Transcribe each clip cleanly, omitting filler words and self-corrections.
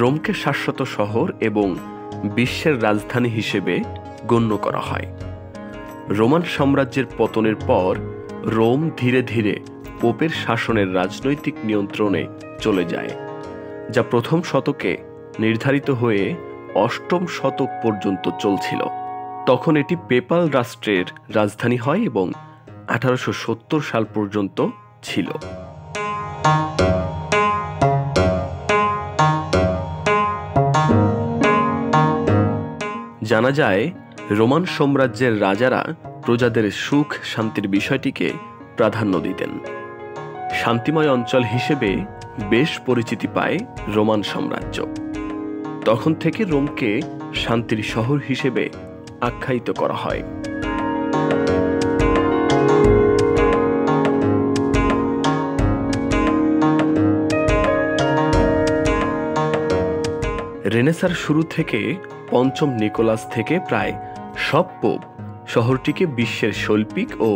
রোমকে শাশ্বত শহর এবং বিশ্বের রাজধানী হিসেবে গণ্য করা হয়। রোমান সাম্রাজ্যের পতনের পর রোম ধীরে ধীরে পোপের শাসনের রাজনৈতিক নিয়ন্ত্রণে চলে যায়, যা প্রথম শতকে নির্ধারিত হয়ে অষ্টম শতক পর্যন্ত চলছিল। তখন এটি পেপাল রাষ্ট্রের রাজধানী হয় এবং 1870 সাল পর্যন্ত ছিল। জানা যায়, রোমান সাম্রাজ্যের রাজারা প্রজাদের সুখ শান্তির বিষয়টিকে প্রাধান্য দিতেন। শান্তিময় অঞ্চল হিসেবে বেশ পরিচিতি পায় রোমান সাম্রাজ্য। তখন থেকে রোমকে শান্তির শহর হিসেবে আখ্যায়িত করা হয়। রেনেসাঁর শুরু থেকে পঞ্চম নিকোলাস থেকে প্রায় সব পোপ শহরটিকে বিশ্বের শৈল্পিক ও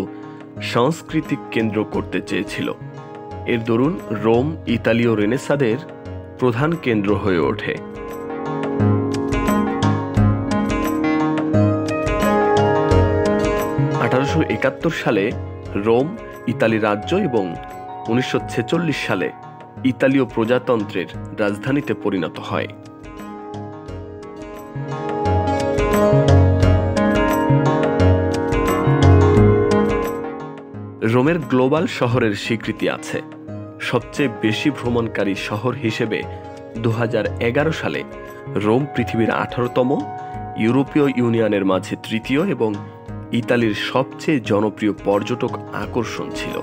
সাংস্কৃতিক কেন্দ্র করতে চেয়েছিল। এর দরুন রোম ইতালীয় রেনেসাঁদের প্রধান কেন্দ্র হয়ে ওঠে। সালে রোম ইতালি রাজ্য এবং 1946 সালে ইতালীয় প্রজাতন্ত্রের রাজধানীতে পরিণত হয়। রোমের গ্লোবাল শহরের স্বীকৃতি আছে। সবচেয়ে বেশি ভ্রমণকারী শহর হিসেবে 2011 সালে রোম পৃথিবীর 18তম, ইউরোপীয় ইউনিয়নের মাঝে তৃতীয় এবং ইতালির সবচেয়ে জনপ্রিয় পর্যটক আকর্ষণ ছিল।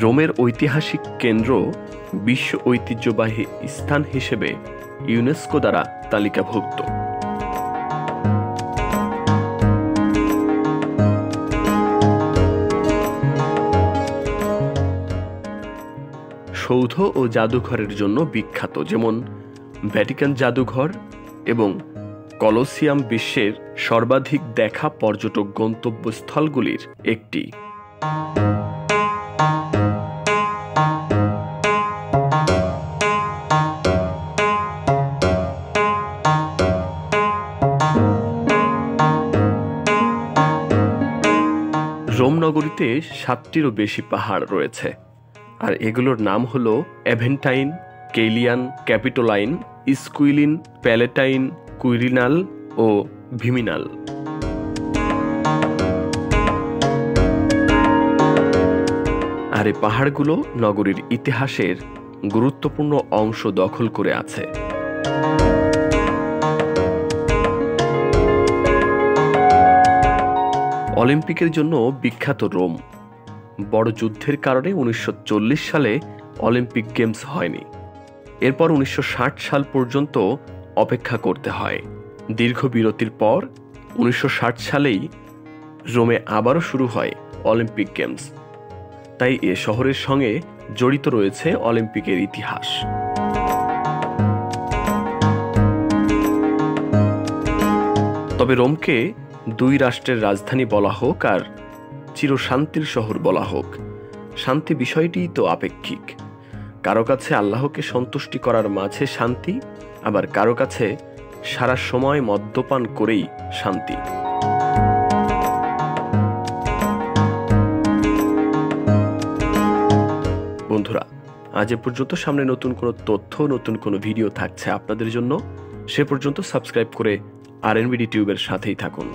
রোমের ঐতিহাসিক কেন্দ্র বিশ্ব ঐতিহ্যবাহী স্থান হিসেবে ইউনেস্কো দ্বারা তালিকাভুক্ত। সৌধ ও জাদুঘরের জন্য বিখ্যাত, যেমন ভ্যাটিকান জাদুঘর এবং কলোসিয়াম বিশ্বের সর্বাধিক দেখা পর্যটক গন্তব্যস্থলগুলির একটি। রোম নগরীতে 7টিরও বেশি পাহাড় রয়েছে, আর এগুলোর নাম হল অ্যাভেন্টাইন, কেইলিয়ান, ক্যাপিটোলাইন, স্কুইলিন, প্যালেটাইন, কুইরিনাল ও ভিমিনাল। আর এই পাহাড়গুলো নগরীর ইতিহাসের গুরুত্বপূর্ণ অংশ দখল করে আছে। অলিম্পিকের জন্য বিখ্যাত রোম। বড় যুদ্ধের কারণে 1940 সালে অলিম্পিক গেমস হয়নি। এরপর 1960 সাল পর্যন্ত অপেক্ষা করতে হয়। দীর্ঘ বিরতির পর 1960 সালেই রোমে আবারও শুরু হয় অলিম্পিক গেমস। তাই এ শহরের সঙ্গে জড়িত রয়েছে অলিম্পিকের ইতিহাস। তবে রোমকে দুই রাষ্ট্রের রাজধানী বলা হোক আর চিরশান্তির শহর বলা হোক, শান্তি বিষয়টিই তো আপেক্ষিক। কারো কাছে আল্লাহকে সন্তুষ্টি করার মাঝে শান্তি, আবার কারো কাছে সারা সময় মদ্যপান করেই শান্তি। বন্ধুরা, আজ এ পর্যন্ত। সামনে নতুন কোনো তথ্য, নতুন কোনো ভিডিও থাকছে আপনাদের জন্য। সে পর্যন্ত সাবস্ক্রাইব করে RNBD টিউবের সাথেই থাকুন।